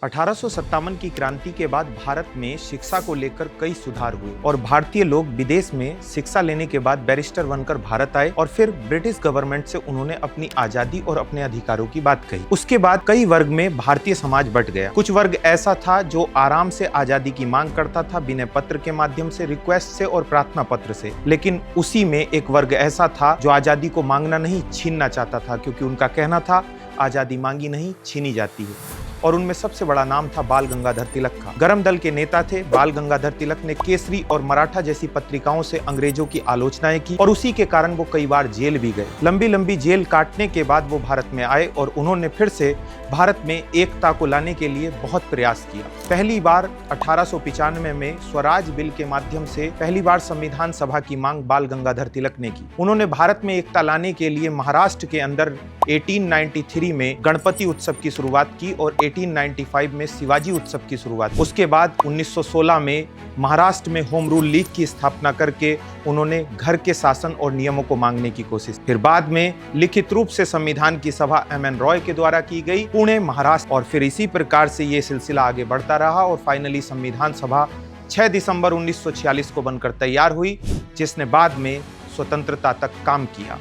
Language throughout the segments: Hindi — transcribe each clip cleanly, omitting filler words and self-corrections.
1857 की क्रांति के बाद भारत में शिक्षा को लेकर कई सुधार हुए और भारतीय लोग विदेश में शिक्षा लेने के बाद बैरिस्टर बनकर भारत आए और फिर ब्रिटिश गवर्नमेंट से उन्होंने अपनी आजादी और अपने अधिकारों की बात कही। उसके बाद कई वर्ग में भारतीय समाज बंट गया। कुछ वर्ग ऐसा था जो आराम से आजादी की मांग करता था, विनय पत्र के माध्यम से, रिक्वेस्ट से और प्रार्थना पत्र से। लेकिन उसी में एक वर्ग ऐसा था जो आजादी को मांगना नहीं, छीनना चाहता था, क्योंकि उनका कहना था आजादी मांगी नहीं, छीनी जाती है। और उनमें सबसे बड़ा नाम था बाल गंगाधर तिलक का। गरम दल के नेता थे। बाल गंगाधर तिलक ने केसरी और मराठा जैसी पत्रिकाओं से अंग्रेजों की आलोचनाएं की और उसी के कारण वो कई बार जेल भी गए। लंबी लंबी जेल काटने के बाद वो भारत में आए और उन्होंने फिर से भारत में एकता को लाने के लिए बहुत प्रयास किया। पहली बार 1895 में स्वराज बिल के माध्यम से पहली बार संविधान सभा की मांग बाल गंगाधर तिलक ने की। उन्होंने भारत में एकता लाने के लिए महाराष्ट्र के अंदर 1893 में गणपति उत्सव की शुरुआत की और 1895 में शिवाजी उत्सव की शुरुआत। उसके बाद 1916 में महाराष्ट्र में होम रूल लीग की स्थापना करके उन्होंने घर के शासन और नियमों को मांगने की कोशिश। फिर बाद में लिखित रूप से संविधान की सभा M.N. रॉय के द्वारा की गई पुणे महाराष्ट्र, और फिर इसी प्रकार से ये सिलसिला आगे बढ़ता रहा और फाइनली संविधान सभा 6 दिसंबर 1946 को बनकर तैयार हुई, जिसने बाद में स्वतंत्रता तक काम किया।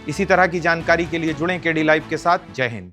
इसी तरह की जानकारी के लिए जुड़ें KD लाइव के साथ। जय हिंद।